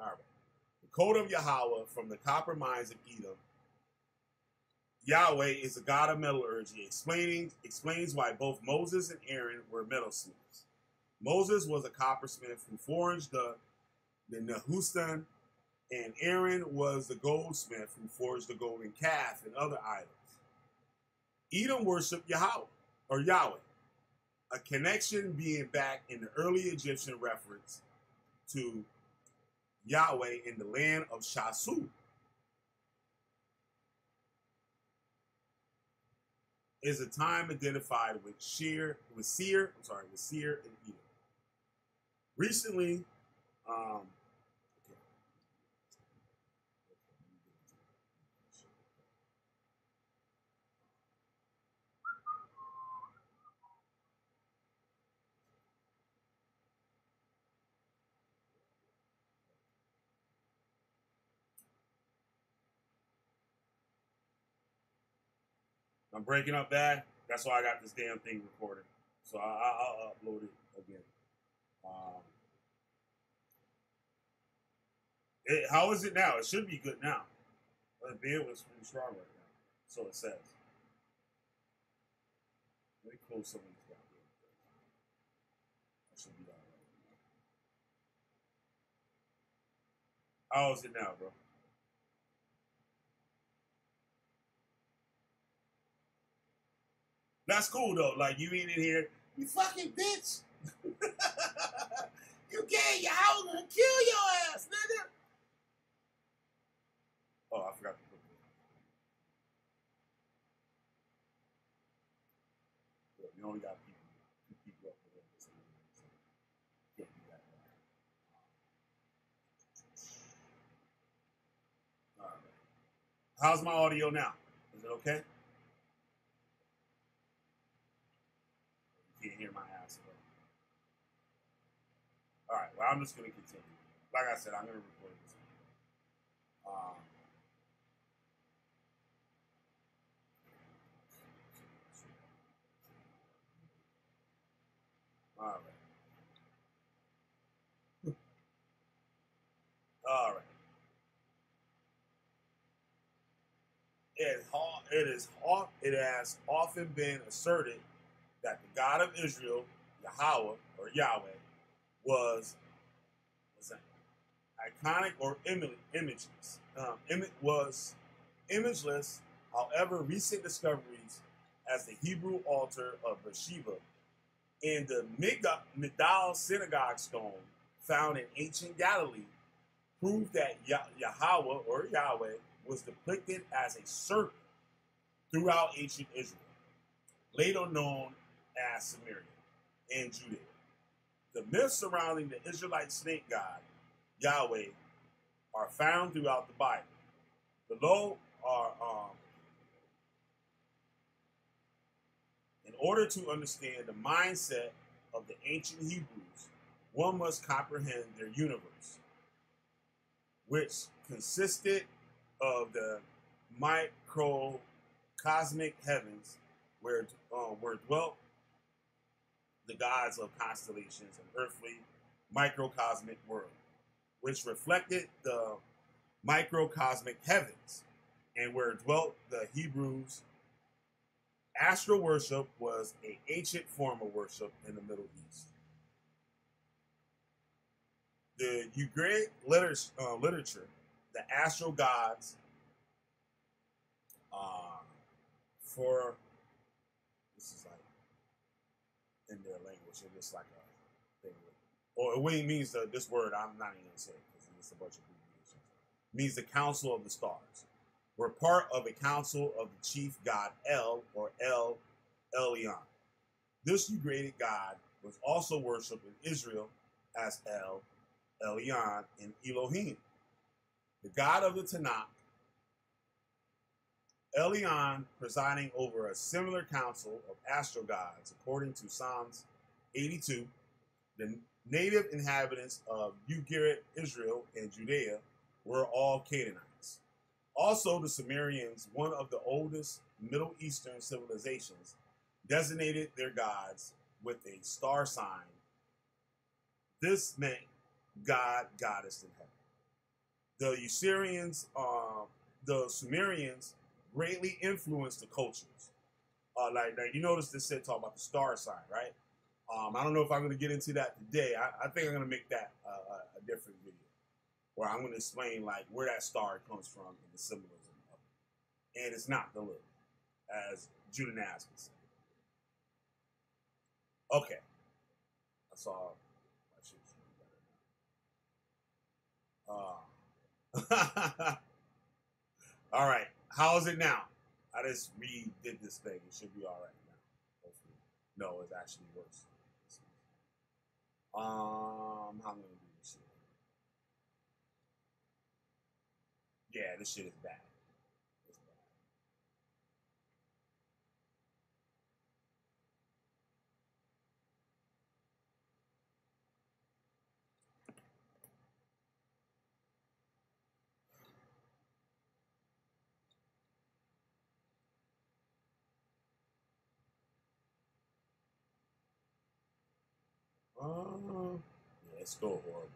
All right. The code of Yahawah from the copper mines of Edom. Yahweh is the god of metallurgy, explains why both Moses and Aaron were metalsmiths. Moses was a coppersmith who forged the Nehustan, and Aaron was the goldsmith who forged the golden calf and other idols. Edom worshipped Yahweh, or Yahweh, a connection being back in the early Egyptian reference to Yahweh in the land of Shasu. Is a time identified with Seir and Edom. Recently, I'm breaking up bad. That's why I got this damn thing recorded. So I'll upload it again. How is it now? It should be good now. The band was pretty strong right now. So it says. Let me close some of these down here. That should be all right. How is it now, bro? That's cool though. Like you ain't in here, you fucking bitch. You gay, Yahweh gonna kill your ass, nigga. Oh, I forgot to put it. You only got two people up there. So can't do that. All right. How's my audio now? Is it okay? Can't hear my ass. All right, well, I'm just going to continue. Like I said, I'm going to record this. All right. All right. It has often been asserted that the God of Israel, Yahawah or Yahweh, was iconic or imageless. Was imageless. However, recent discoveries as the Hebrew altar of Beersheba and the Migdal synagogue stone found in ancient Galilee prove that Yahawah or Yahweh was depicted as a serpent throughout ancient Israel, later known as Samaria and Judea. The myths surrounding the Israelite snake god, Yahweh, are found throughout the Bible. Below are, in order to understand the mindset of the ancient Hebrews, one must comprehend their universe, which consisted of the microcosmic heavens where dwelt the gods of constellations and earthly microcosmic world, which reflected the microcosmic heavens, and where dwelt the Hebrews. Astral worship was an ancient form of worship in the Middle East. The Ugaritic literature, the astral gods, for this is like in their language, it's just like a thing. Or what it means, this word, I'm not even going to say it because it's a bunch of abbreviations. It means the council of the stars. We're part of a council of the chief god El, or El Elyon. This Ugaritic god was also worshipped in Israel as El Elyon and Elohim. The god of the Tanakh, Elyon, presiding over a similar council of astral gods, according to Psalms 82. The native inhabitants of Ugaritic Israel and Judea were all Canaanites. Also, the Sumerians, one of the oldest Middle Eastern civilizations, designated their gods with a star sign. This meant god, goddess in heaven. the Assyrians, the Sumerians greatly influenced the cultures. Like you notice this said talk about the star sign, right? I don't know if I'm going to get into that today. I think I'm going to make that a different video where I'm going to explain like where that star comes from and the symbolism of it. And it's not the little, as Judah Naz would say. Okay, I saw my shit. All right, how is it now? I just redid this thing. It should be all right now. Hopefully. No, it's actually worse. How am I gonna do this shit? Yeah, this shit is bad. It's bad. Yeah, it's still horrible.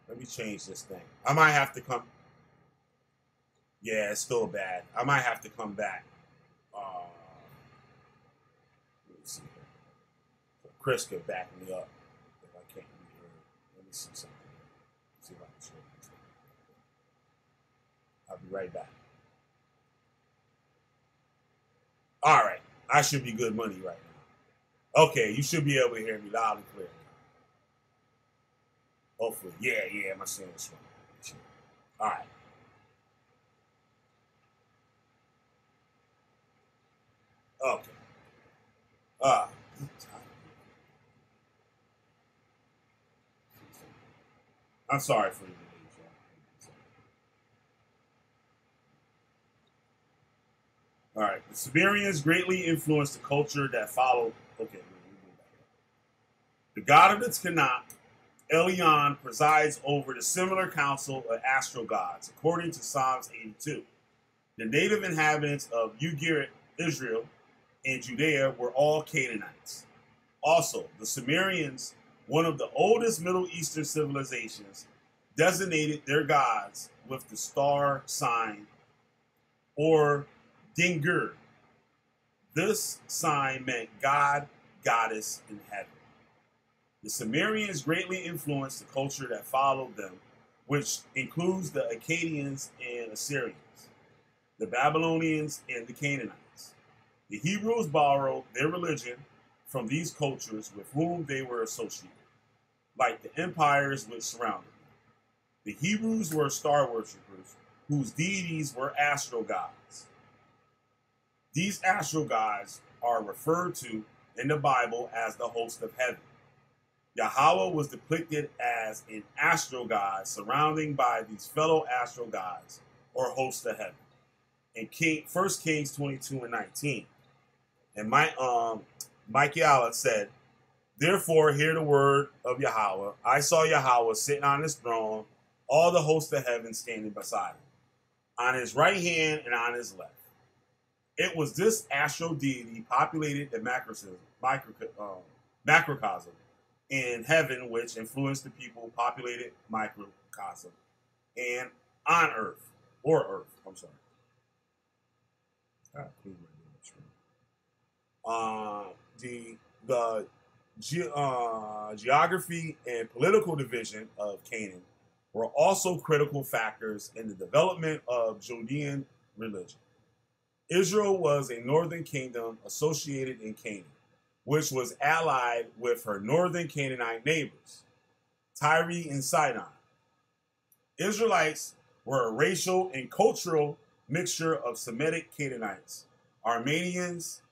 Let me change this thing. I might have to come. Yeah, it's still bad. I might have to come back. Let me see here. So Chris could back me up if I can't be here. Let me see something. See if I can show you something. I'll be right back. All right. I should be good money right now. Okay, you should be able to hear me loud and clear. Hopefully. Yeah, my sound is strong. All right. Okay. I'm sorry for the delay, y'all. All right. The Sumerians greatly influenced the culture that followed. Okay. The god of the Tanakh, Elyon, presides over the similar council of astral gods, according to Psalms 82. The native inhabitants of Ugarit, Israel, and Judea were all Canaanites. Also, the Sumerians, one of the oldest Middle Eastern civilizations, designated their gods with the star sign or Dingur. This sign meant god, goddess in heaven. The Sumerians greatly influenced the culture that followed them, which includes the Akkadians and Assyrians, the Babylonians and the Canaanites. The Hebrews borrowed their religion from these cultures with whom they were associated, like the empires which surrounded them. The Hebrews were star worshippers whose deities were astral gods. These astral gods are referred to in the Bible as the host of heaven. Yahawah was depicted as an astral god surrounding by these fellow astral gods or hosts of heaven in 1 Kings 22 and 19. And Mike Yahweh said, "Therefore hear the word of Yahawah. I saw Yahawah sitting on his throne, all the hosts of heaven standing beside him, on his right hand and on his left." It was this astral deity populated the macrocosm in heaven, which influenced the people populated microcosm and on earth, or earth, I'm sorry. The geography and political division of Canaan were also critical factors in the development of Judean religion. Israel was a northern kingdom associated in Canaan, which was allied with her northern Canaanite neighbors, Tyre and Sidon. Israelites were a racial and cultural mixture of Semitic Canaanites, Armenians,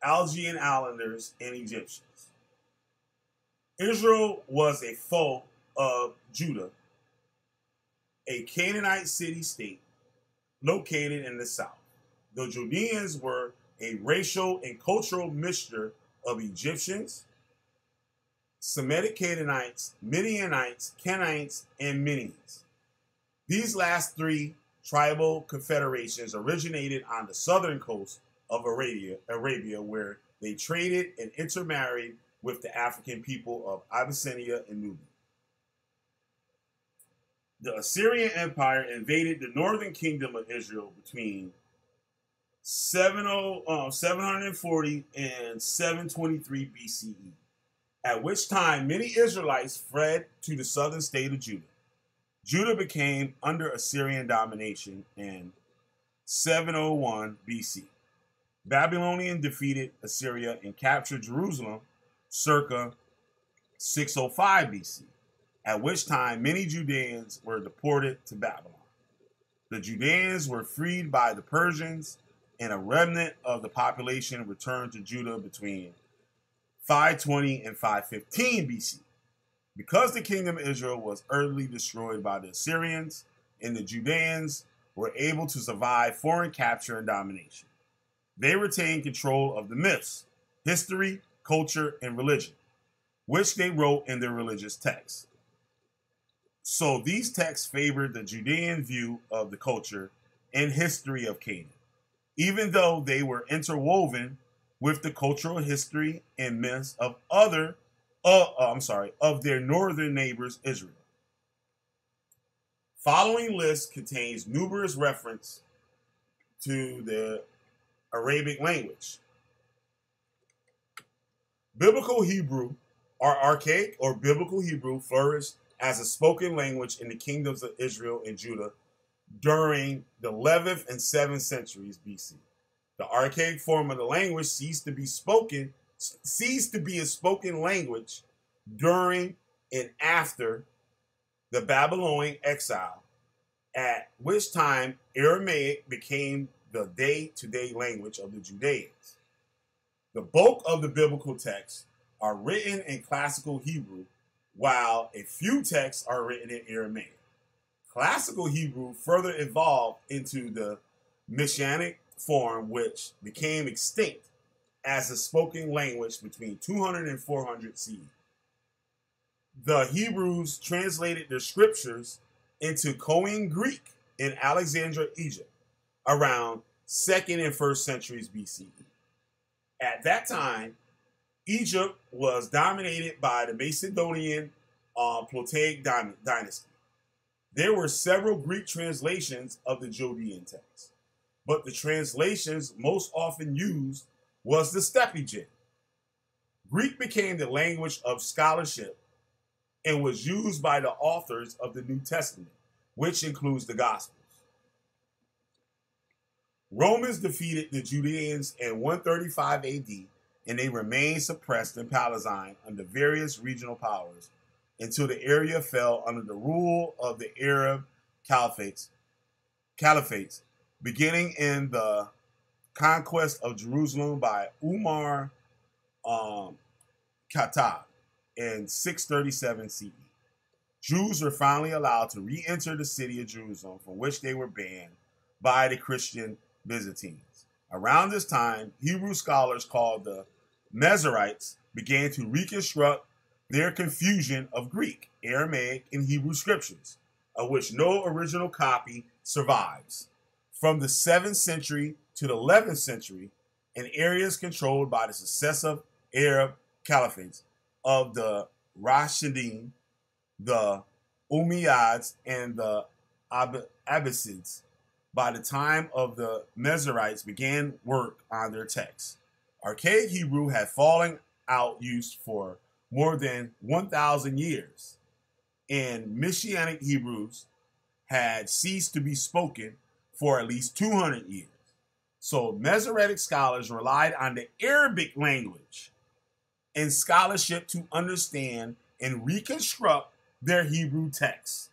Algian Islanders, and Egyptians. Israel was a foe of Judah, a Canaanite city-state located in the south. The Judeans were a racial and cultural mixture of Egyptians, Semitic Canaanites, Midianites, Canaanites, and Midians. These last three tribal confederations originated on the southern coast of Arabia, where they traded and intermarried with the African people of Abyssinia and Nubia. The Assyrian Empire invaded the northern kingdom of Israel between 740 and 723 BCE, at which time many Israelites fled to the southern state of Judah. Judah became under Assyrian domination in 701 BC. Babylonian defeated Assyria and captured Jerusalem circa 605 BC, at which time many Judeans were deported to Babylon. The Judeans were freed by the Persians, and a remnant of the population returned to Judah between 520 and 515 BC. Because the kingdom of Israel was utterly destroyed by the Assyrians, and the Judeans were able to survive foreign capture and domination, they retained control of the myths, history, culture, and religion, which they wrote in their religious texts. So these texts favored the Judean view of the culture and history of Canaan, even though they were interwoven with the cultural history and myths of their northern neighbors, Israel. Following list contains numerous references to the Arabic language. Biblical Hebrew, or archaic or biblical Hebrew, flourished as a spoken language in the kingdoms of Israel and Judah during the 11th and 7th centuries BC. The archaic form of the language ceased to be a spoken language during and after the Babylonian exile, at which time Aramaic became the day-to-day language of the Judeans. The bulk of the biblical texts are written in classical Hebrew, while a few texts are written in Aramaic. Classical Hebrew further evolved into the Messianic form, which became extinct as a spoken language between 200 and 400 CE. The Hebrews translated their scriptures into Koine Greek in Alexandria, Egypt, around 2nd and 1st centuries BCE. At that time, Egypt was dominated by the Macedonian Ptolemaic dynasty. There were several Greek translations of the Judean text, but the translations most often used was the Septuagint. Greek became the language of scholarship and was used by the authors of the New Testament, which includes the Gospels. Romans defeated the Judeans in 135 AD, and they remained suppressed in Palestine under various regional powers until the area fell under the rule of the Arab caliphates, beginning in the conquest of Jerusalem by Umar Khattab in 637 CE. Jews were finally allowed to re-enter the city of Jerusalem, from which they were banned by the Christian Byzantines. Around this time, Hebrew scholars called the Mezarites began to reconstruct their confusion of Greek, Aramaic, and Hebrew scriptures, of which no original copy survives. From the 7th century to the 11th century, in areas controlled by the successive Arab caliphates of the Rashidun, the Umayyads, and the Abbasids, by the time of the Mezarites began work on their texts. Archaic Hebrew had fallen out use for more than 1,000 years, and Messianic Hebrews had ceased to be spoken for at least 200 years. So Masoretic scholars relied on the Arabic language and scholarship to understand and reconstruct their Hebrew texts.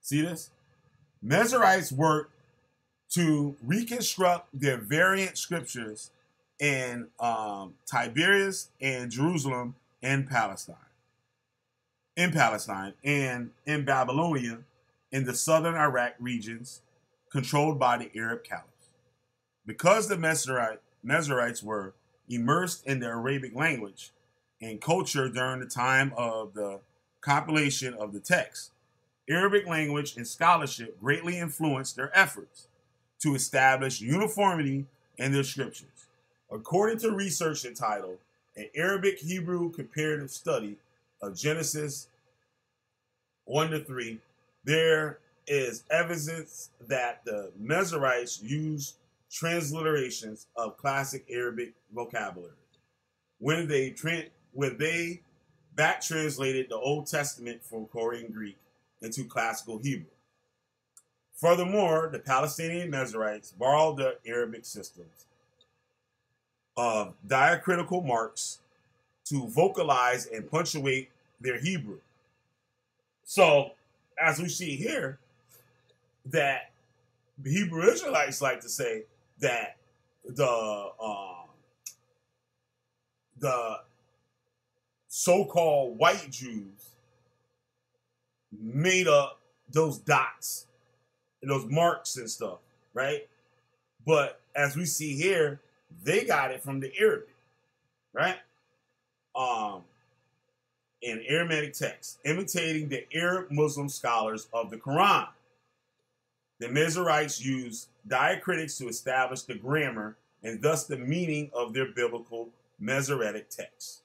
See this? Mezarites worked to reconstruct their variant scriptures in Tiberias and Jerusalem and Palestine, and in Babylonia, in the southern Iraq regions controlled by the Arab caliphs. Because the Mezarites were immersed in the Arabic language and culture during the time of the compilation of the text, Arabic language and scholarship greatly influenced their efforts to establish uniformity in their scriptures. According to research entitled An Arabic Hebrew Comparative Study of Genesis 1 to 3, There is evidence that the Mezerites used transliterations of classic Arabic vocabulary when they back translated the Old Testament from Korean Greek into classical Hebrew. Furthermore, the Palestinian Mezerites borrowed the Arabic systems of diacritical marks to vocalize and punctuate their Hebrew. So, as we see here, that the Hebrew Israelites like to say that the so-called white Jews made up those dots and those marks and stuff, right? But as we see here, they got it from the Arabic, right? In Aramaic text, imitating the Arab Muslim scholars of the Quran. The Mezerites used diacritics to establish the grammar and thus the meaning of their biblical Masoretic texts.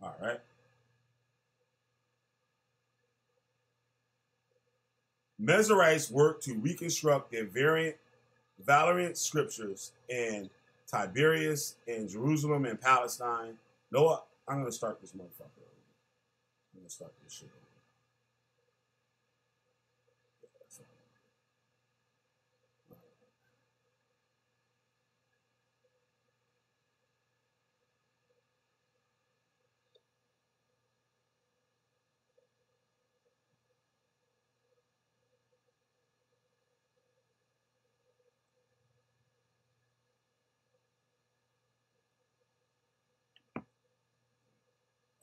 All right. Mezerites worked to reconstruct their variant scriptures in Tiberias, in Jerusalem, and Palestine. Noah, I'm going to start this motherfucker. I'm going to start this shit.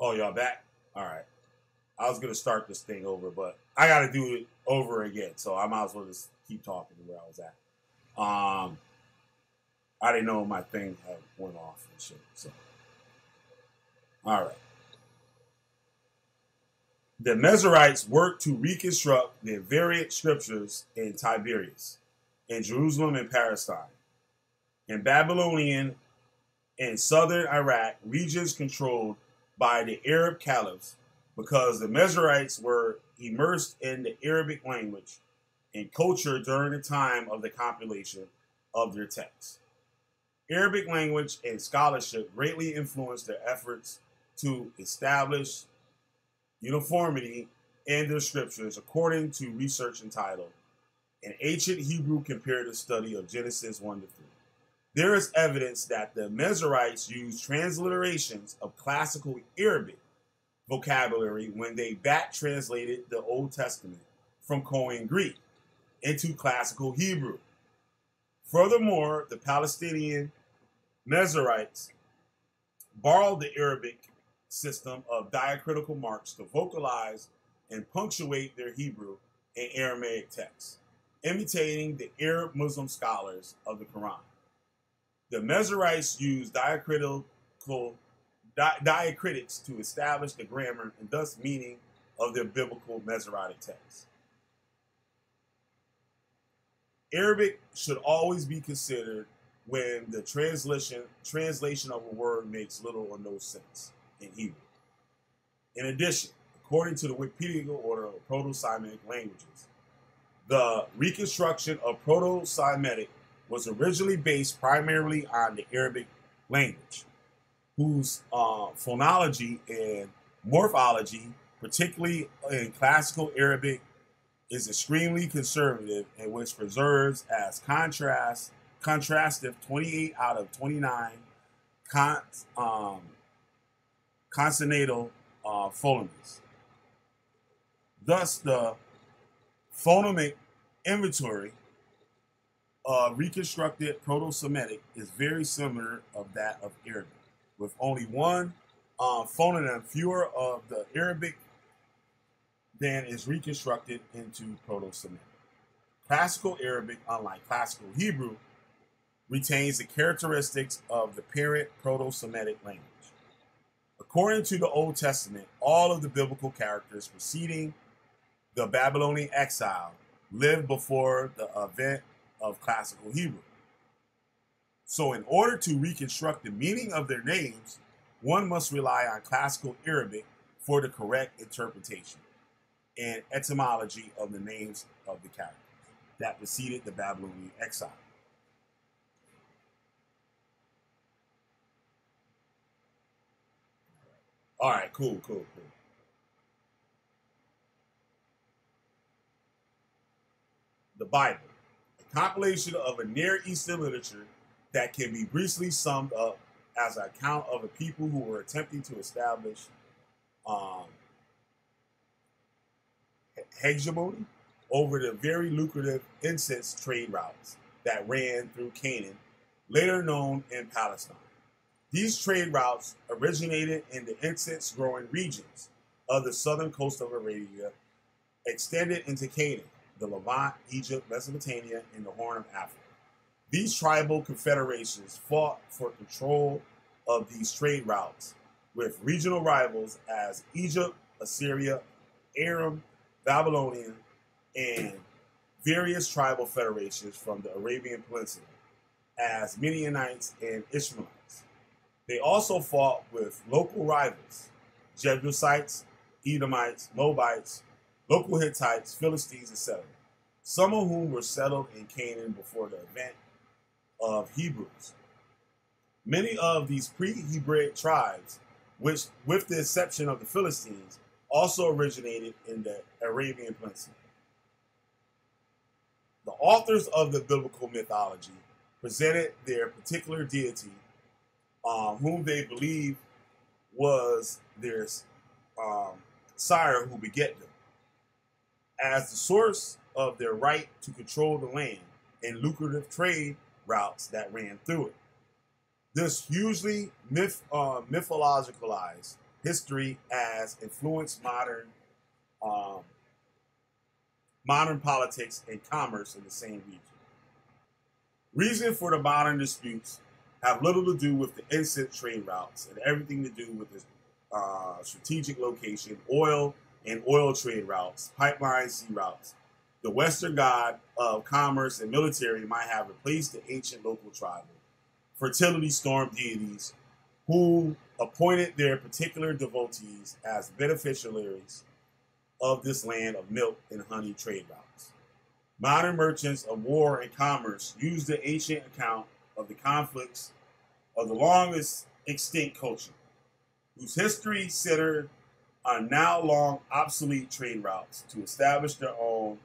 Oh, y'all back? All right. I was going to start this thing over, but I got to do it over again. So I might as well just keep talking where I was at. I didn't know my thing had went off and shit. So, all right. The Mezerites worked to reconstruct their variant scriptures in Tiberias, in Jerusalem and Palestine, in Babylonian and southern Iraq, regions controlled by the Arab caliphs, because the Mezerites were immersed in the Arabic language and culture during the time of the compilation of their texts. Arabic language and scholarship greatly influenced their efforts to establish uniformity in their scriptures, according to research entitled An Ancient Hebrew Comparative Study of Genesis 1 to 3. There is evidence that the Mezerites used transliterations of classical Arabic vocabulary when they back translated the Old Testament from Koine Greek into classical Hebrew. Furthermore, the Palestinian Mezerites borrowed the Arabic system of diacritical marks to vocalize and punctuate their Hebrew and Aramaic texts, imitating the Arab Muslim scholars of the Quran. The Mezerites used diacritics to establish the grammar and thus meaning of their biblical Masoretic texts. Arabic should always be considered when the translation of a word makes little or no sense in Hebrew. In addition, according to the Wikipedia order of Proto-Semitic languages, the reconstruction of Proto-Semitic was originally based primarily on the Arabic language, whose phonology and morphology, particularly in classical Arabic, is extremely conservative and which preserves as contrastive 28 out of 29 consonantal phonemes. Thus, the phonemic inventory of reconstructed Proto-Semitic is very similar of that of Arabic, with only one phoneme fewer of the Arabic than is reconstructed into Proto-Semitic. Classical Arabic, unlike classical Hebrew, retains the characteristics of the parent Proto-Semitic language. According to the Old Testament, all of the biblical characters preceding the Babylonian exile lived before the event of classical Hebrew. So in order to reconstruct the meaning of their names, one must rely on classical Arabic for the correct interpretation and etymology of the names of the characters that preceded the Babylonian exile. All right, cool. The Bible, a compilation of a Near Eastern literature that can be briefly summed up as an account of a people who were attempting to establish um, hegemony over the very lucrative incense trade routes that ran through Canaan, later known in Palestine. These trade routes originated in the incense-growing regions of the southern coast of Arabia, extended into Canaan, the Levant, Egypt, Mesopotamia, and the Horn of Africa. These tribal confederations fought for control of these trade routes with regional rivals as Egypt, Assyria, Aram, Babylonian, and various tribal federations from the Arabian Peninsula as Midianites and Ishmaelites. They also fought with local rivals, Jebusites, Edomites, Moabites, local Hittites, Philistines, etc., some of whom were settled in Canaan before the advent of Hebrews. Many of these pre-Hebraic tribes, which, with the exception of the Philistines, also originated in the Arabian Peninsula. The authors of the biblical mythology presented their particular deity, whom they believed was their sire who beget them, as the source of their right to control the land and lucrative trade routes that ran through it. This hugely mythologicalized history has influenced modern politics and commerce in the same region. Reason for the modern disputes have little to do with the incense trade routes and everything to do with the strategic location, oil and oil trade routes, pipeline sea routes. The Western god of commerce and military might have replaced the ancient local tribal fertility storm deities who appointed their particular devotees as beneficiaries of this land of milk and honey trade routes. Modern merchants of war and commerce use the ancient account of the conflicts of the longest extinct culture, whose history centered on now long obsolete trade routes to establish their own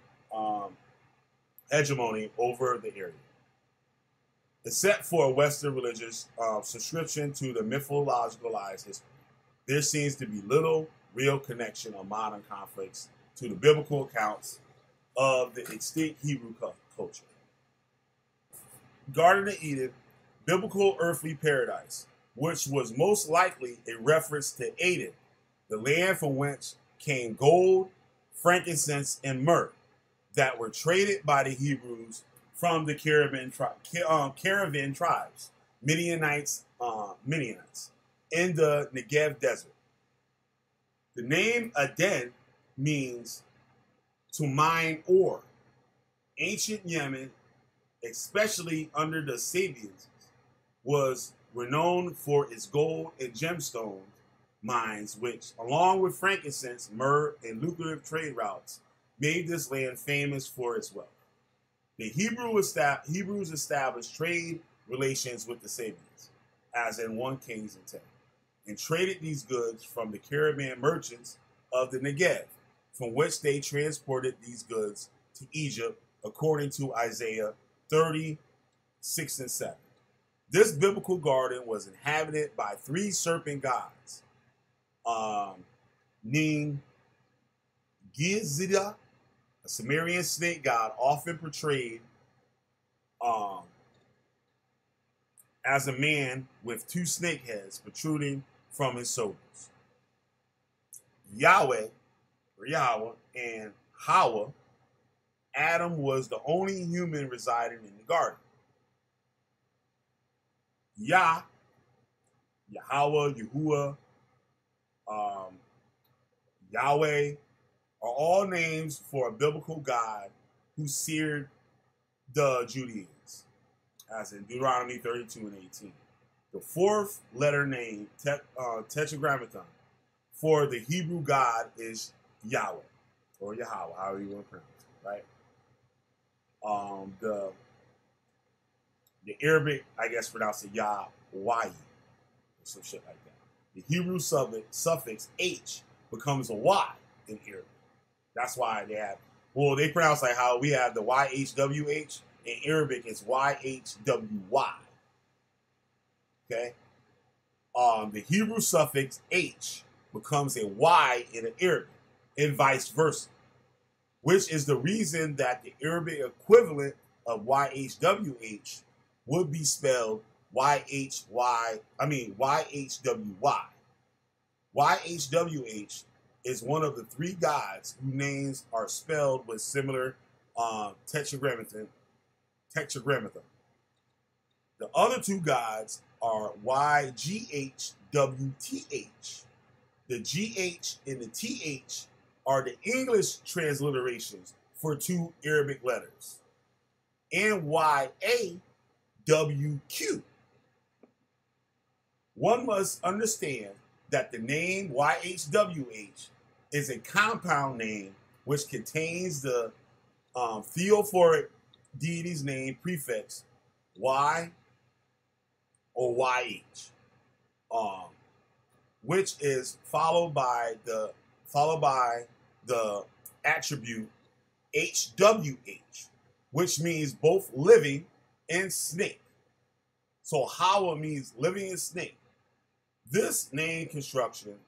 hegemony over the area. Except for a Western religious subscription to the mythologicalized history, there seems to be little real connection of modern conflicts to the biblical accounts of the extinct Hebrew culture. Garden of Eden, biblical earthly paradise, which was most likely a reference to Eden, the land from whence came gold, frankincense, and myrrh that were traded by the Hebrews from the caravan tribes, Midianites, in the Negev desert. The name Aden means to mine ore. Ancient Yemen, especially under the Sabians, was renowned for its gold and gemstone mines, which, along with frankincense, myrrh, and lucrative trade routes, made this land famous for its wealth. The Hebrews established trade relations with the Sabians, as in 1 Kings and 10, and traded these goods from the caravan merchants of the Negev, from which they transported these goods to Egypt, according to Isaiah 30:6 and 7. This biblical garden was inhabited by 3 serpent gods, named Gizida, a Sumerian snake god often portrayed as a man with 2 snake heads protruding from his shoulders. Yahweh, or Yahweh, and Yahawah, Adam was the only human residing in the garden. Yahweh, Yahuwah, um, Yahweh are all names for a biblical God who seared the Judeans, as in Deuteronomy 32 and 18. The fourth letter name, tetragrammaton, for the Hebrew God is Yahweh, or Yahawah, however you want to pronounce it, right? The Arabic, I guess, pronounce it Yahweh, or some shit like that. The Hebrew suffix H becomes a Y in Arabic. That's why they have, well, they pronounce like how we have the YHWH. In Arabic, it's YHWY. Okay? The Hebrew suffix H becomes a Y in Arabic, and vice versa, which is the reason that the Arabic equivalent of YHWH would be spelled YHWY. YHWH is one of the three gods whose names are spelled with similar tetragrammaton. The other two gods are YGHWTH. The GH and the TH are the English transliterations for two Arabic letters. And YAWQ. One must understand that the name YHWH is a compound name which contains the theophoric deity's name prefix Y or YH, which is followed by the attribute HWH, which means both living and snake. So Yahweh means living and snake. This name construction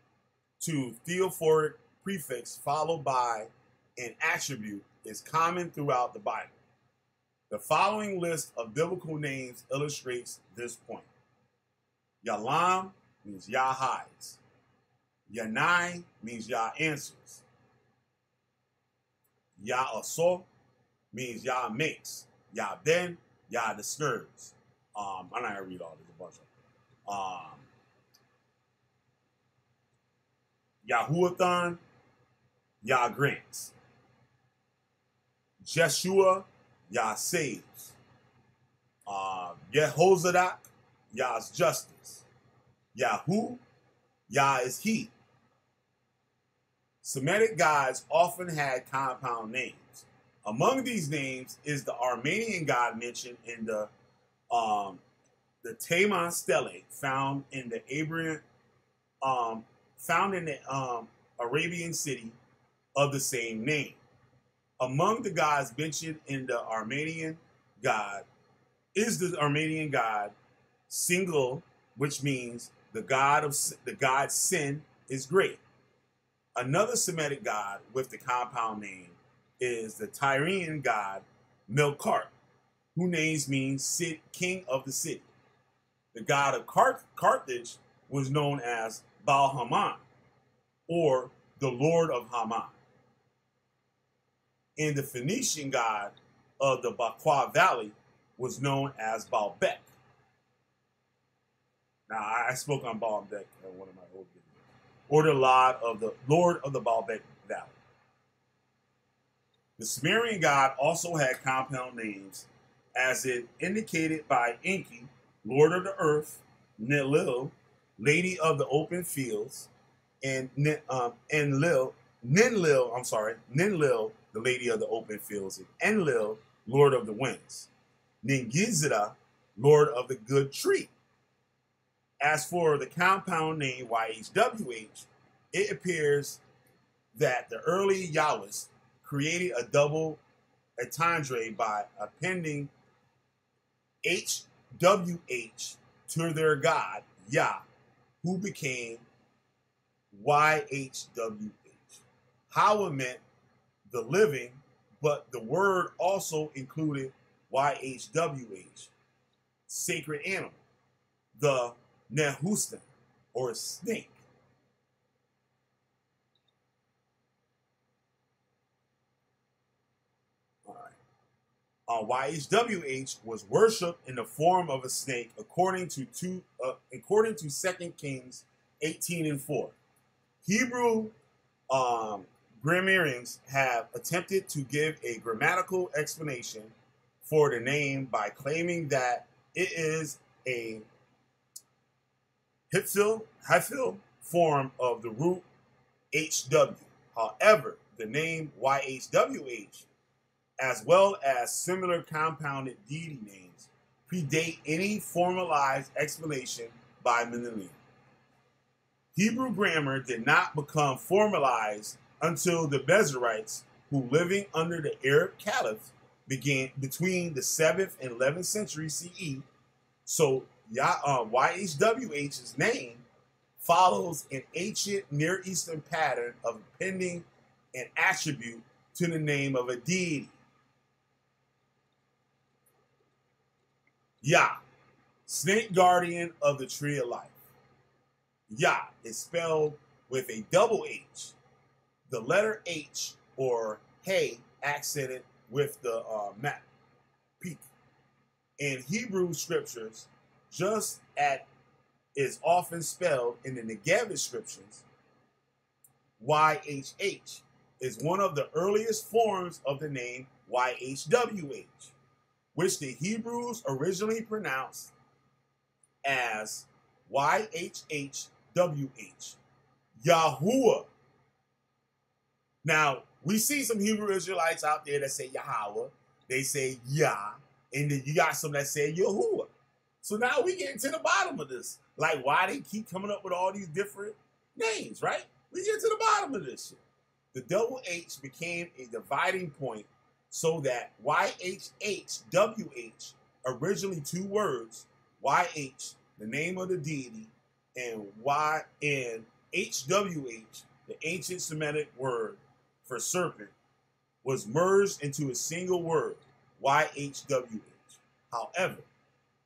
to theophoric prefix followed by an attribute is common throughout the Bible. The following list of biblical names illustrates this point. Yalam means Yah hides. Yanai means Yah answers. Yah aso means Yah makes. Yah ben, Yah disturbs. I'm not gonna read all this, a bunch of Yahuathan, Yah grants. Jeshua, Yah saves. Yehozadak, Yah's justice. Yahu, Yah is he. Semitic gods often had compound names. Among these names is the Armenian god mentioned in the Taman stele found in the Arabian city of the same name. Among the gods mentioned in the Armenian god is the Armenian god Single, which means the god's sin is great. Another Semitic god with the compound name is the Tyrian god Melkart, whose name means king of the city. The god of Carthage was known as Baal-Haman, or the Lord of Haman. And the Phoenician god of the Bakwa Valley was known as Baalbek. Now, I spoke on Baalbek in one of my old videos. Or the Lord of the Baalbek Valley. The Sumerian god also had compound names, as it indicated by Enki, Lord of the Earth, Ninlil, Lady of the Open Fields, and Ninlil, the Lady of the Open Fields, and Enlil, Lord of the Winds. Ningizida, Lord of the Good Tree. As for the compound name YHWH, it appears that the early Yahwists created a double entendre by appending HWH to their god, Yah, who became YHWH. Yahweh meant the living, but the word also included YHWH, sacred animal, the Nehustan, or snake. YHWH was worshipped in the form of a snake, according to 2 Kings 18:4. Hebrew grammarians have attempted to give a grammatical explanation for the name by claiming that it is a hyphil form of the root HW. However, the name YHWH, as well as similar compounded deity names, predate any formalized explanation by millennium. Hebrew grammar did not become formalized until the Bezerites, who living under the Arab caliphs began between the 7th and 11th century CE. So YHWH's name follows an ancient Near Eastern pattern of appending an attribute to the name of a deity. Yah, snake guardian of the tree of life. Yah is spelled with a double H. The letter H, or hey, accented with the mat, peak. In Hebrew scriptures, just as is often spelled in the Negev inscriptions, YHH is one of the earliest forms of the name YHWH, which the Hebrews originally pronounced as YHHWH, Yahawah. Now, we see some Hebrew Israelites out there that say Yahawah, they say Yah, and then you got some that say Yahuwah. So now we get to the bottom of this. Like, why they keep coming up with all these different names, right? We get to the bottom of this shit. The double H became a dividing point so that YHHWH, originally two words, YH, the name of the deity, and HWH, the ancient Semitic word for serpent, was merged into a single word, YHWH. However,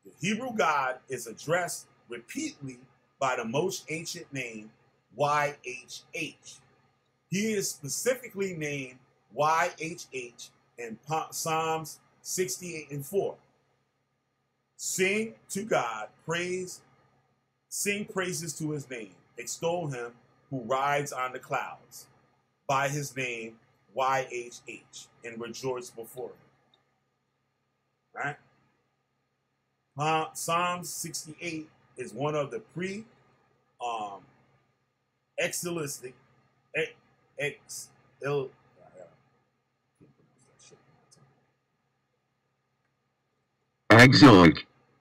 the Hebrew God is addressed repeatedly by the most ancient name, YHH. He is specifically named YHH in Psalms 68 and 4. Sing to God, sing praises to his name, extol him who rides on the clouds by his name, YHH, and rejoice before him. Right? Psalms 68 is one of the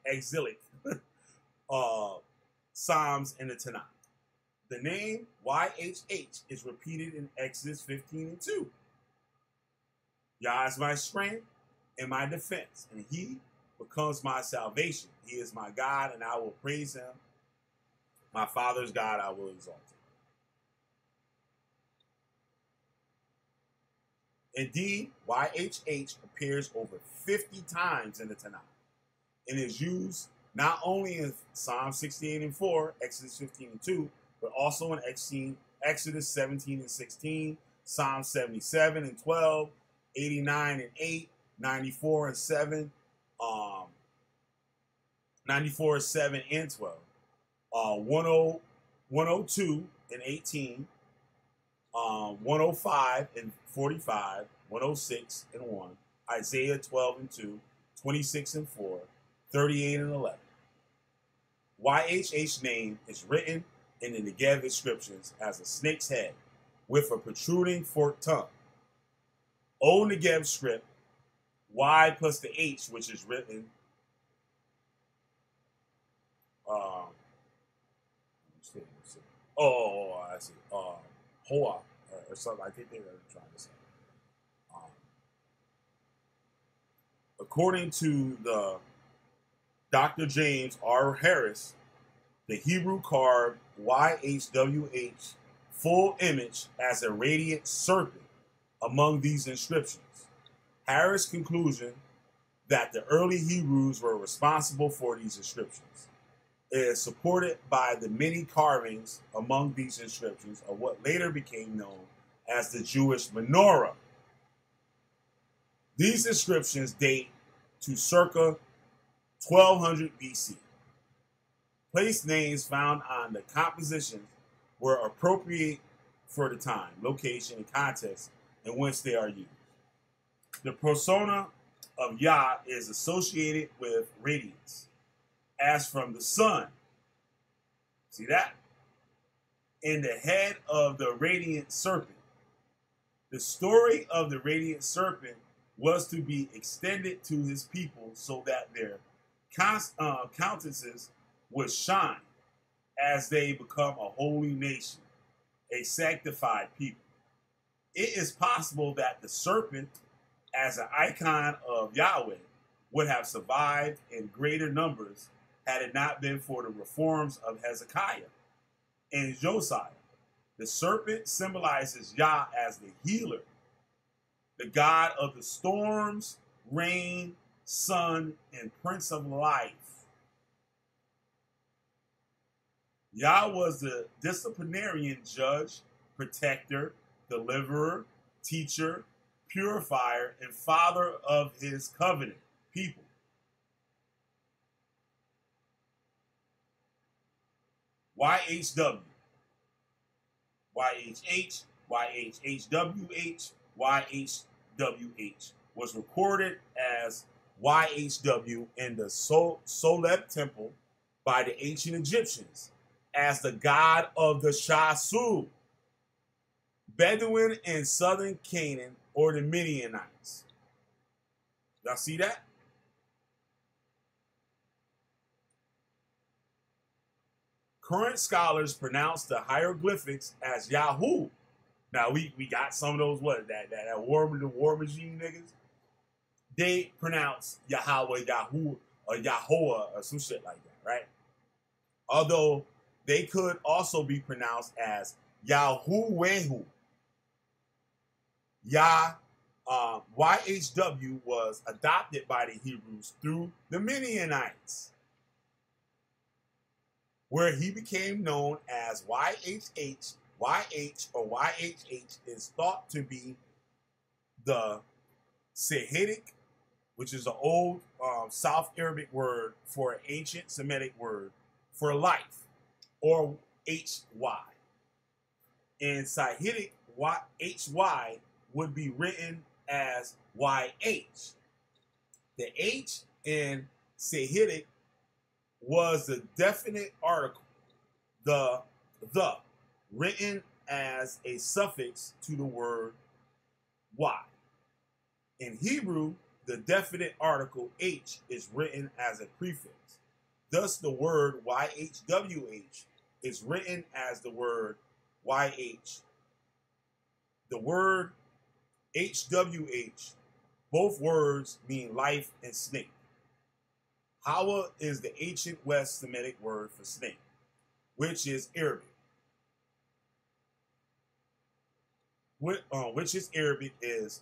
exilic Psalms in the Tanakh. The name YHH is repeated in Exodus 15 and 2. Yah is my strength and my defense, and he becomes my salvation. He is my God, and I will praise him. My father's God, I will exalt him. Indeed, YHH appears over 50 times in the Tanakh and is used not only in Psalm 68 and 4, Exodus 15 and 2, but also in Exodus 17 and 16, Psalm 77 and 12, 89 and 8, 94 and 7, 94, 7, and 12, 102 and 18, 105 and 45, 106 and 1, Isaiah 12 and 2, 26 and 4, 38 and 11. YHH name is written in the Negev inscriptions as a snake's head with a protruding forked tongue. Old Negev script, Y plus the H, which is written I see. Hoa, or something. I think they were trying to say. According to the Dr. James R. Harris, the Hebrew carved YHWH full image as a radiant serpent among these inscriptions. Harris' conclusion that the early Hebrews were responsible for these inscriptions is supported by the many carvings among these inscriptions of what later became known as the Jewish menorah. These inscriptions date to circa 1200 BC. Place names found on the compositions were appropriate for the time, location, and context in which they are used. The persona of Yah is associated with radiance, as from the sun. See that? In the head of the radiant serpent. The story of the radiant serpent was to be extended to his people so that their countenances would shine as they become a holy nation, a sanctified people. It is possible that the serpent, as an icon of Yahweh, would have survived in greater numbers had it not been for the reforms of Hezekiah and Josiah. The serpent symbolizes Yah as the healer, the God of the storms, rain, sun, and Prince of Life. Yah was the disciplinarian judge, protector, deliverer, teacher, purifier, and father of his covenant people. YHW, YHH, YHHWH, YHWH was recorded as YHW in the Soleb temple by the ancient Egyptians as the god of the Shasu, Bedouin in southern Canaan, or the Midianites. Y'all see that? Current scholars pronounce the hieroglyphics as Yahoo. Now we got some of those that war machine niggas. They pronounce Yahweh, Yahoo, or Yahawah, or some shit like that, right? Although they could also be pronounced as Yahuwehu. YHW was adopted by the Hebrews through the Midianites, where he became known as YHH. YH or YHH is thought to be the Sehitic, which is an old South Arabic word for an ancient Semitic word for life, or HY. In Sehitic, HY would be written as YH. The H in Sehitic was the definite article, the, written as a suffix to the word Y. In Hebrew, the definite article H is written as a prefix. Thus, the word YHWH is written as the word YH. The word HWH, both words mean life and snake. Hawa is the ancient West Semitic word for snake, which is Arabic. Which is Arabic is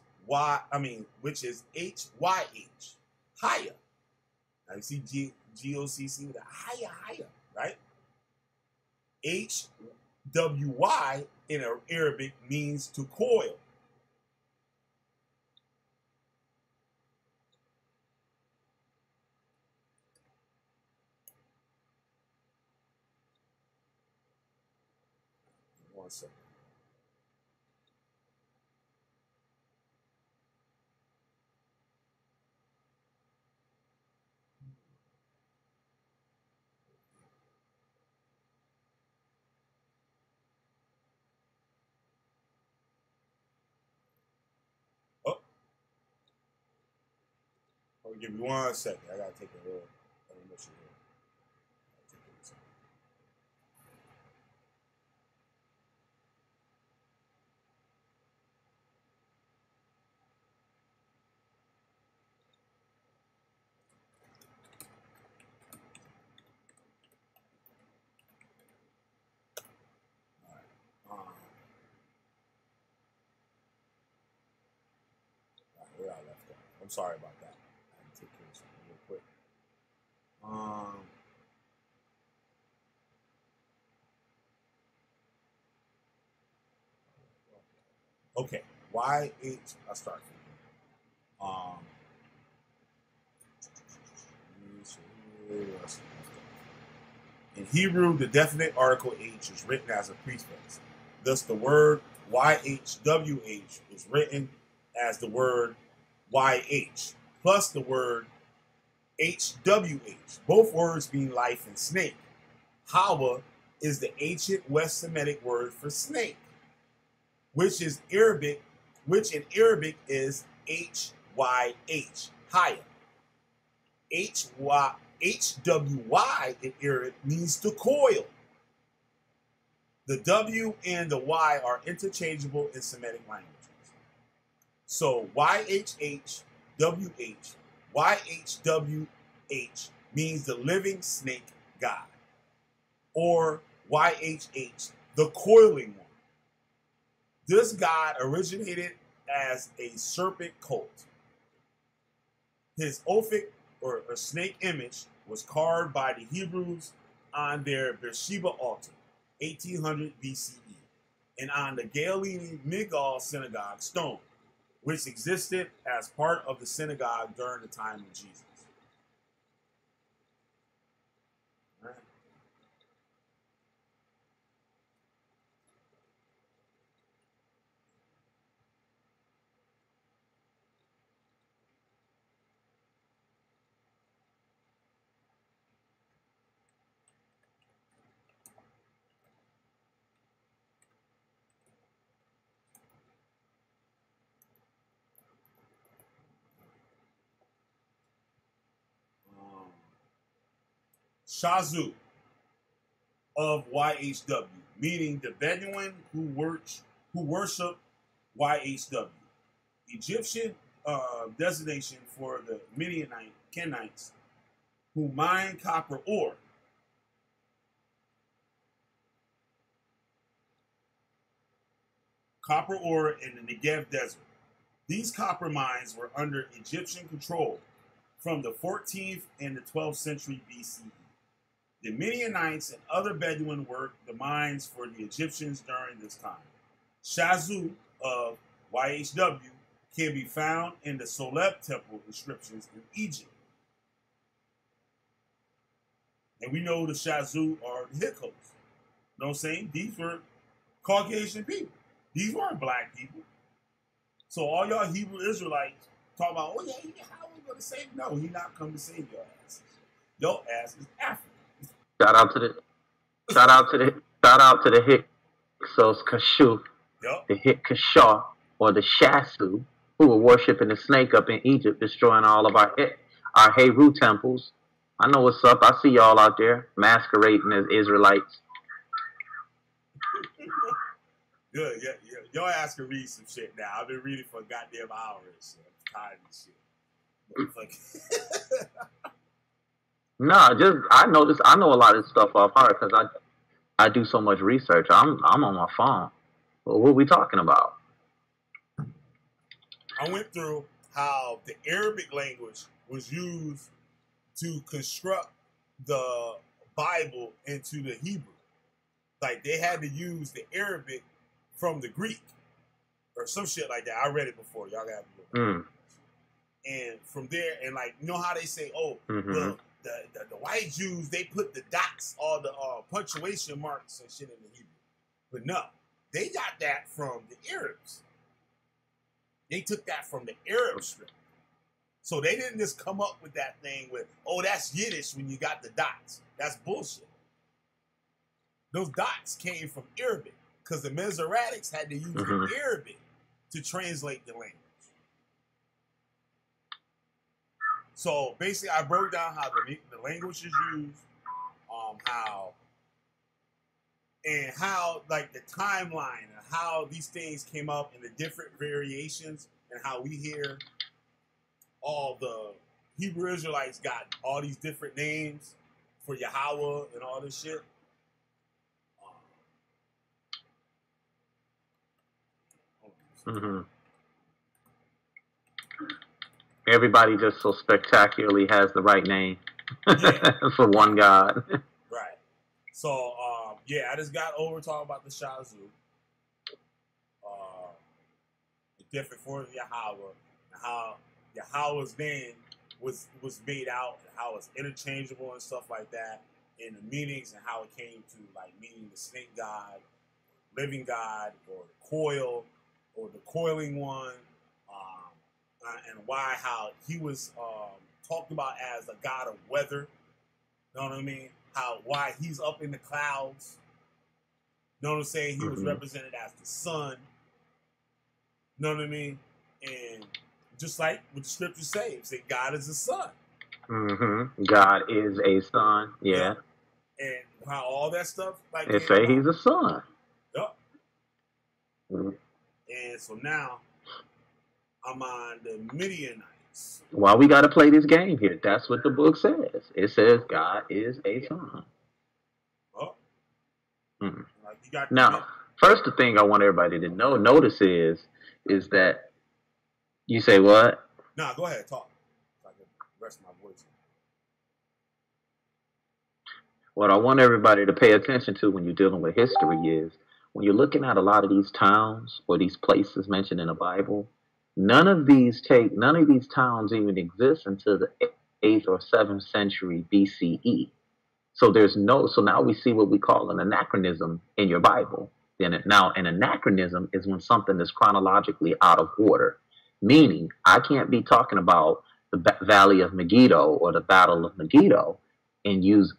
which is HYH, higher. Now you see GOCC with a higher, right? HWY in Arabic means to coil. One second. Give me 1 second. I gotta take a little intermission here. Where I left off. I'm sorry about that. Take care of something real quick. Okay, YH. I start from in Hebrew, the definite article H is written as a prefix. Thus, the word YHWH is written as the word YH plus the word HWH, both words mean life and snake. Hawa is the ancient West Semitic word for snake, which in Arabic is HYH, Haya. HWY in Arabic means to coil. The W and the Y are interchangeable in Semitic languages. So YHH, WH, YHWH means the living snake god, or YHH, the coiling one. This god originated as a serpent cult. His Ophic, or snake image, was carved by the Hebrews on their Beersheba altar, 1800 BCE, and on the Galilee Migal synagogue stone, which existed as part of the synagogue during the time of Jesus. All right. Shazu of YHW, meaning the Bedouin who worship YHW. Egyptian designation for the Midianite Kenites who mine copper ore. Copper ore in the Negev desert. These copper mines were under Egyptian control from the 14th and the 12th century BCE. The Midianites and other Bedouin worked the mines for the Egyptians during this time. Shazu of YHW can be found in the Soleb temple inscriptions in Egypt. And we know the Shazu are the Hyksos. You know what I'm saying? These were Caucasian people. These weren't black people. So all y'all Hebrew Israelites talk about, oh yeah, how are we going to save? No, he's not come to save your ass. Your ass is African. Shout out to the Hyksos Kashu, the Hyksos, or the Shasu, who were worshiping the snake up in Egypt, destroying all of our Heru temples. I know what's up. I see y'all out there masquerading as Israelites. Good, yeah. Your ass can read some shit now. I've been reading for a goddamn hour and shit. I'm tired of this shit. No, I know a lot of this stuff off heart because I do so much research. I'm on my phone. Well, what are we talking about? I went through how the Arabic language was used to construct the Bible into the Hebrew. Like they had to use the Arabic from the Greek or some shit like that. I read it before. Y'all got to look. And from there, and like, you know how they say, oh, the white Jews, they put the dots, all the punctuation marks and shit in the Hebrew. But no, they got that from the Arabs. They took that from the Arab script. So they didn't just come up with that thing with, oh, that's Yiddish when you got the dots. That's bullshit. Those dots came from Arabic because the Masoretics had to use the Arabic to translate the language. So basically, I broke down how the language is used, how like the timeline and how these things came up and the different variations and how we hear all the Hebrew Israelites got all these different names for Yahawah and all this shit. Everybody just so spectacularly has the right name for one God. Right. So, I just got over talking about the Shazu. The different forms of Yahawah, and how Yahawah's name was made out, and how it's interchangeable and stuff like that, in the meanings, and how it came to like meaning the snake god, living God, or the coil, or the coiling one, and how he was talked about as a god of weather. You know what I mean? Why he's up in the clouds. You know what I'm saying? He was represented as the sun. You know what I mean? And just like what the scriptures say God is a son. God is a son. Yeah. And how all that stuff like they say he's a son. Yep. And so now I'm on the Midianites. Why we got to play this game here? That's what the book says. It says God is a son. Oh. Now, first, the thing I want everybody to notice is that you say what? No, go ahead, talk. So I can rest my voice. What I want everybody to pay attention to when you're dealing with history is when you're looking at a lot of these towns or these places mentioned in the Bible, none of these towns even exist until the 8th or 7th century BCE. So so now we see what we call an anachronism in your Bible. Now, an anachronism is when something is chronologically out of order, meaning I can't be talking about the Valley of Megiddo or the Battle of Megiddo and use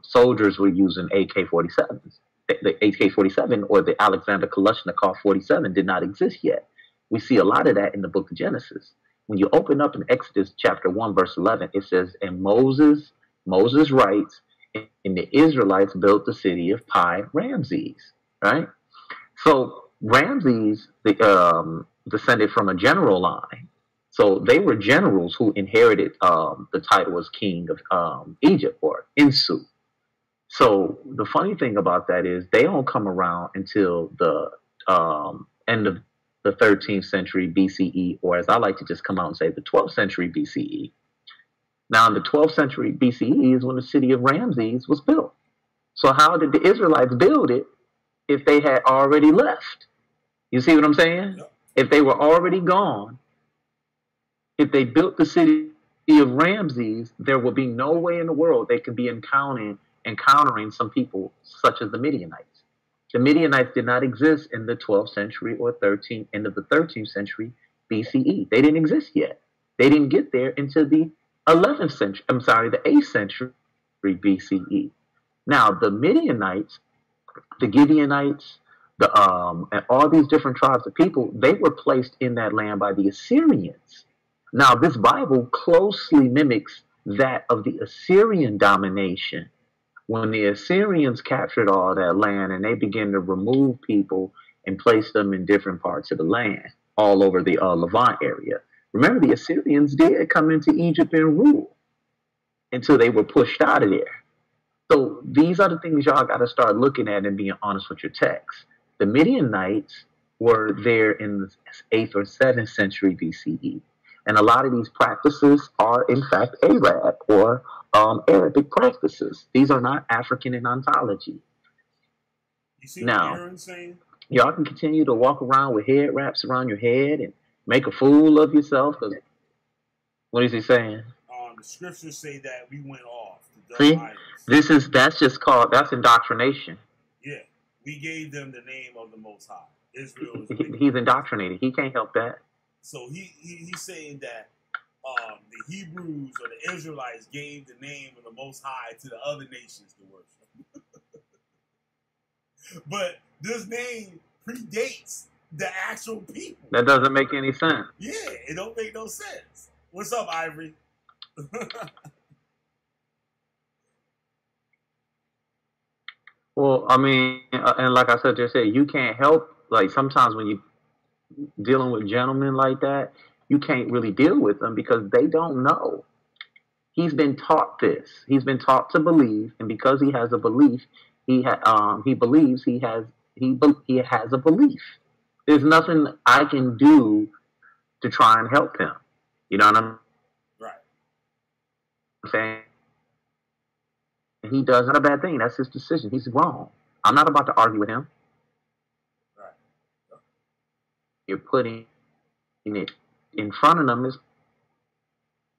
soldiers were using AK-47s. The AK-47 or the Alexander Kalashnikov 47 did not exist yet. We see a lot of that in the book of Genesis. When you open up in Exodus chapter 1, verse 11, it says, and Moses writes, and the Israelites built the city of Pi Ramses, right? So Ramses descended from a general line. So they were generals who inherited the title as king of Egypt, or Insu. So the funny thing about that is they don't come around until the end of the 13th century BCE, or as I like to just come out and say, the 12th century BCE. Now, in the 12th century BCE is when the city of Ramses was built. So how did the Israelites build it if they had already left? You see what I'm saying? Yep. If they were already gone, if they built the city of Ramses, there would be no way in the world they could be encountering some people such as the Midianites. The Midianites did not exist in the 12th century or end of the 13th century BCE. They didn't exist yet. They didn't get there until the 11th century. I'm sorry, the 8th century BCE. Now, the Midianites, the Gibeonites, and all these different tribes of people, they were placed in that land by the Assyrians. Now, this Bible closely mimics that of the Assyrian domination. When the Assyrians captured all that land and they began to remove people and place them in different parts of the land, all over the Levant area. Remember, the Assyrians did come into Egypt and rule until they were pushed out of there. So these are the things y'all got to start looking at and being honest with your text. The Midianites were there in the 8th or 7th century BCE. And a lot of these practices are, in fact, Arab or Arabic practices. These are not African in ontology. You see what Aaron's saying? Y'all can continue to walk around with head wraps around your head and make a fool of yourself. Cause what is he saying? The scriptures say that we went off. See, that's indoctrination. Yeah, we gave them the name of the Most High. Israel is he's indoctrinated. He can't help that. So he's saying that the Hebrews or the Israelites gave the name of the Most High to the other nations to worship. But this name predates the actual people. That doesn't make any sense. Yeah, it don't make no sense. What's up, Ivory? Well, I mean, and like I said, you can't help, like sometimes when you dealing with gentlemen like that, you can't really deal with them because they don't know. He's been taught this. He's been taught to believe, and because he has a belief, he believes he has a belief. There's nothing I can do to try and help him. You know what I'm saying? He does not a bad thing. That's his decision. He's wrong. I'm not about to argue with him. Right. You're putting it in front of them as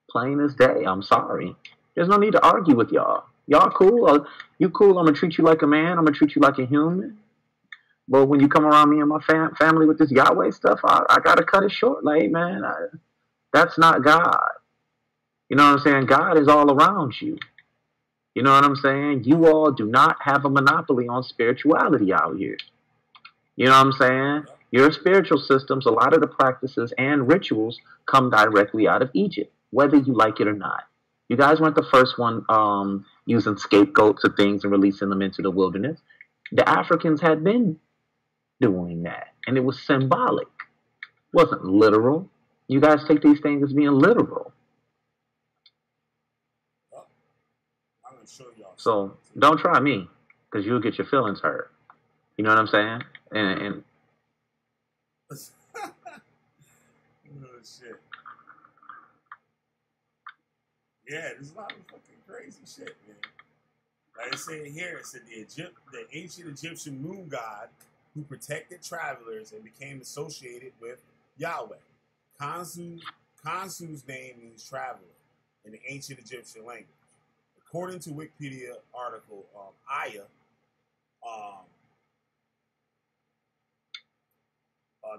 plain as day. I'm sorry. There's no need to argue with y'all. Y'all cool? You cool? I'm gonna treat you like a man. I'm gonna treat you like a human. But when you come around me and my family with this Yahweh stuff, I gotta cut it short. Like, hey, man, that's not God. You know what I'm saying? God is all around you. You know what I'm saying? You all do not have a monopoly on spirituality out here. You know what I'm saying? Your spiritual systems, a lot of the practices and rituals come directly out of Egypt, whether you like it or not. You guys weren't the first one using scapegoats of things and releasing them into the wilderness. The Africans had been doing that, and it was symbolic. It wasn't literal. You guys take these things as being literal. I'm gonna show y'all. So don't try me, because you'll get your feelings hurt. You know what I'm saying? And oh shit. Yeah, there's a lot of fucking crazy shit, man. Like I said here, it said the ancient Egyptian moon god who protected travelers and became associated with Yahweh. Khonsu's name means traveler in the ancient Egyptian language. According to Wikipedia article, Aya,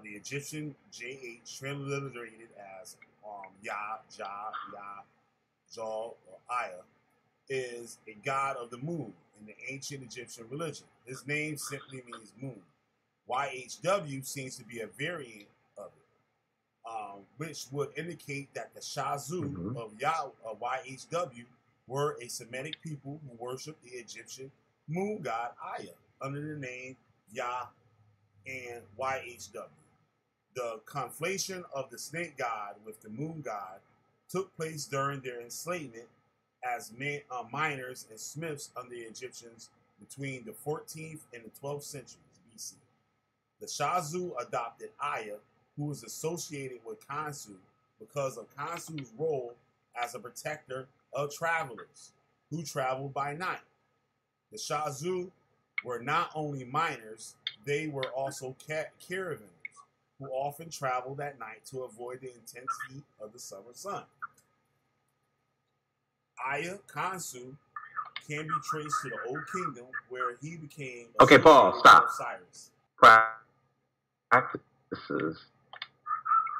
the Egyptian JH transliterated as Jal, or Aya, is a god of the moon in the ancient Egyptian religion. His name simply means moon. YHW seems to be a variant of it, which would indicate that the Shazu of YHW were a Semitic people who worshipped the Egyptian moon god Aya under the name Yah and YHW. The conflation of the snake god with the moon god took place during their enslavement as miners and smiths under the Egyptians between the 14th and the 12th centuries BC. The Shazu adopted Aya, who was associated with Khonsu because of Khonsu's role as a protector of travelers who traveled by night. The Shazu were not only miners, they were also caravans who often traveled at night to avoid the intense heat of the summer sun. Aya, Khonsu, can be traced to the Old Kingdom, where he became okay, Paul, stop. Osiris. Practices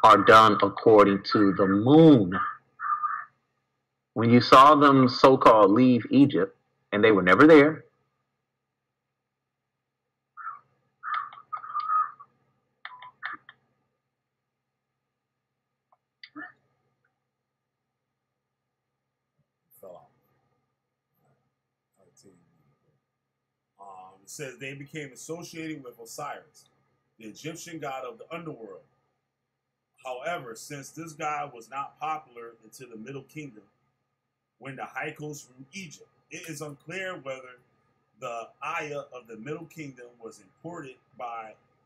are done according to the moon. When you saw them so-called leave Egypt, and they were never there, It says they became associated with Osiris, the Egyptian god of the underworld. However, since this god was not popular until the Middle Kingdom, when the Hyksos ruled Egypt, it is unclear whether the Aya of the Middle Kingdom was imported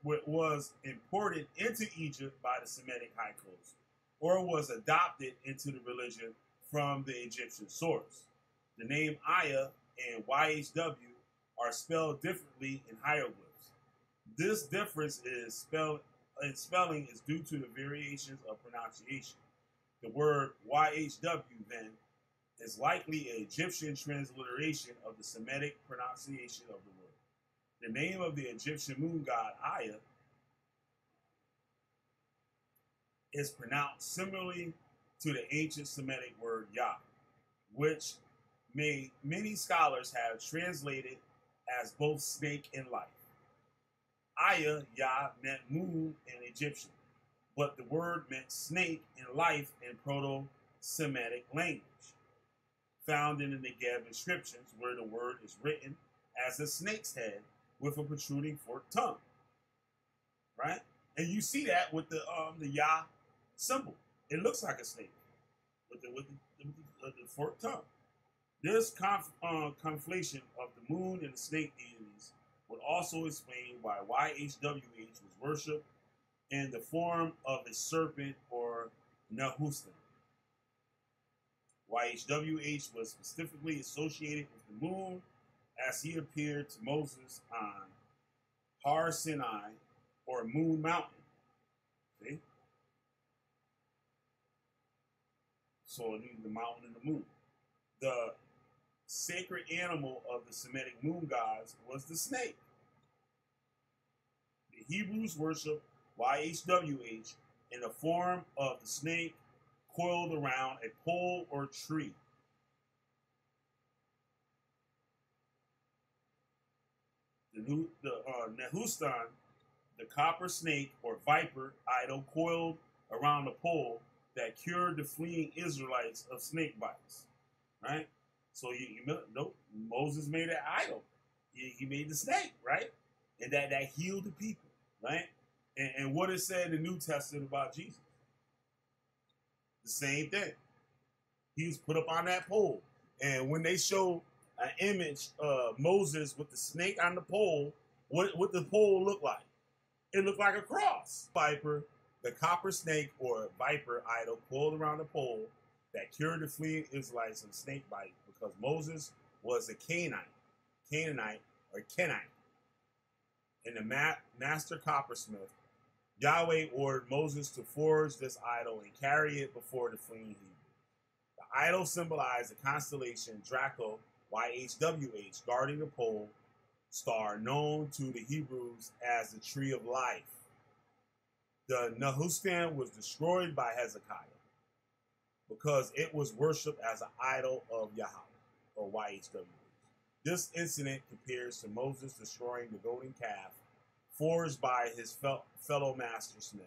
into Egypt by the Semitic Hyksos, or was adopted into the religion from the Egyptian source. The name Aya and YHW are spelled differently in hieroglyphs. This difference in spelling is due to the variations of pronunciation. The word YHW, then, is likely an Egyptian transliteration of the Semitic pronunciation of the word. The name of the Egyptian moon god Aya is pronounced similarly to the ancient Semitic word Yah, which many scholars have translated as both snake and life. Aya, Yah, meant moon in Egyptian, but the word meant snake and life in Proto-Semitic language, found in the Negev inscriptions, where the word is written as a snake's head with a protruding forked tongue. Right? And you see that with the Yah symbol. It looks like a snake with the forked tongue. This conflation of the moon and the snake deities would also explain why YHWH was worshipped in the form of a serpent or Nehushtan. YHWH was specifically associated with the moon as he appeared to Moses on Har Sinai, or Moon Mountain. See? So the mountain and the moon. The sacred animal of the Semitic moon gods was the snake. The Hebrews worship YHWH in the form of the snake coiled around a pole or tree. The Nehustan, the copper snake or viper idol coiled around a pole that cured the fleeing Israelites of snake bites. Right? So Moses made an idol. He made the snake, right? And that healed the people, right? And what it said in the New Testament about Jesus? The same thing. He was put up on that pole. And when they show an image of Moses with the snake on the pole, what the pole look like? It looked like a cross. Viper, the copper snake or viper idol coiled around the pole that cured the fleeing Israelites of snake bite because Moses was a Canaanite or Kenite. And the master coppersmith, Yahweh ordered Moses to forge this idol and carry it before the fleeing Hebrew. The idol symbolized the constellation Draco, YHWH, guarding the pole star known to the Hebrews as the Tree of Life. The Nehustan was destroyed by Hezekiah because it was worshipped as an idol of Yahawah, or YHWH. This incident compares to Moses destroying the golden calf forged by his fellow mastersmith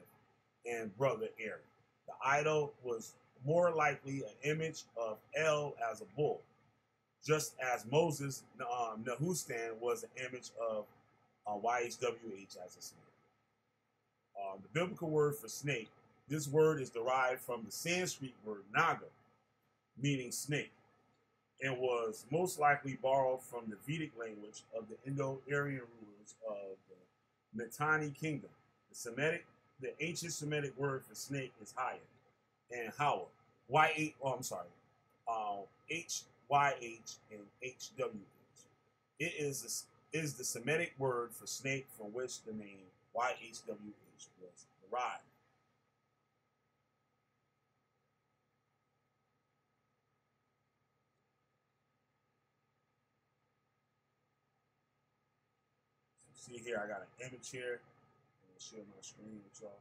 and brother Aaron. The idol was more likely an image of El as a bull, just as Moses' Nehustan was an image of YHWH as a snake. The biblical word for snake, this word is derived from the Sanskrit word naga, meaning snake, and was most likely borrowed from the Vedic language of the Indo-Aryan rulers of the Mitanni kingdom. The ancient Semitic word for snake is Haya, and Hawa, HYH and HWH. It is the Semitic word for snake from which the name YHWH was derived. See here, I got an image here. I'm going to share my screen with y'all.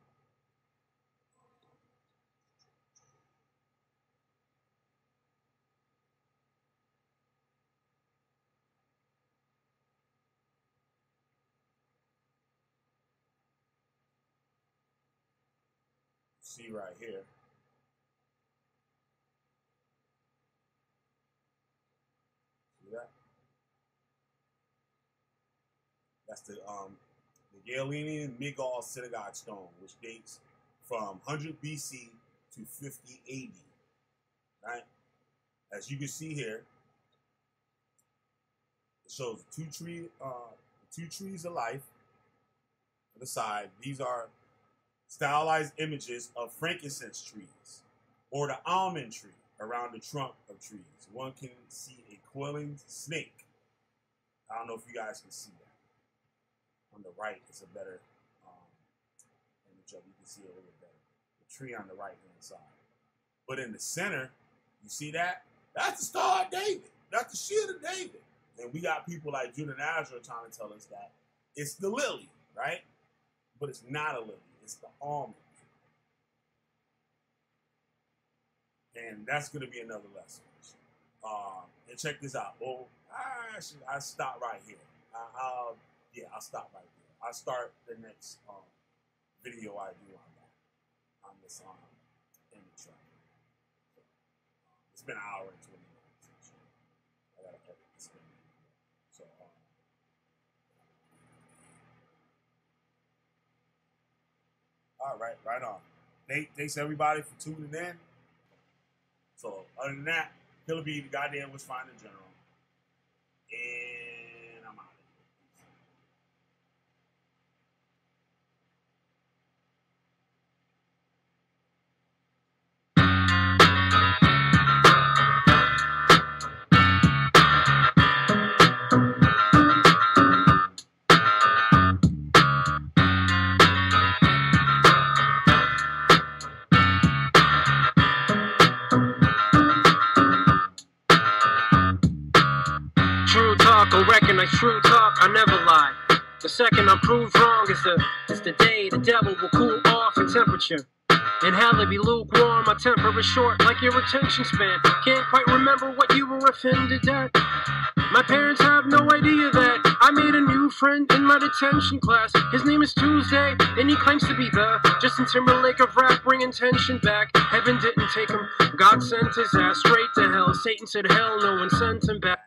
See right here. See that? That's the Galilean Migal synagogue stone, which dates from 100 BC to 50 AD. Right? As you can see here, it shows two trees of life on the side. These are stylized images of frankincense trees or the almond tree around the trunk of trees. One can see a coiling snake. I don't know if you guys can see that. On the right is a better image of it. You can see it a little bit better. The tree on the right hand side. But in the center, you see that? That's the Star of David. That's the Shield of David. And we got people like Judah Nazareth trying to tell us that it's the lily, right? But it's not a lily. It's the almond. And that's going to be another lesson. And check this out. Well, I stop right here. I'll stop right here. I'll start the next video I do on this image right here. So, it's been an hour and 20 minutes. I gotta edit this thing. So, all right, right on. Thanks everybody for tuning in. So, other than that, Killah be the goddamn Witchfinder General. And I'm out. True talk, I recognize true talk, I never lie. The second I'm proved wrong is the day the devil will cool off in temperature. In hell it be lukewarm, my temper is short like your attention span. Can't quite remember what you were offended at. My parents have no idea that I made a new friend in my detention class. His name is Tuesday, and he claims to be the Justin Timberlake of rap, bringing tension back. Heaven didn't take him, God sent his ass straight to hell. Satan said hell, no one sent him back.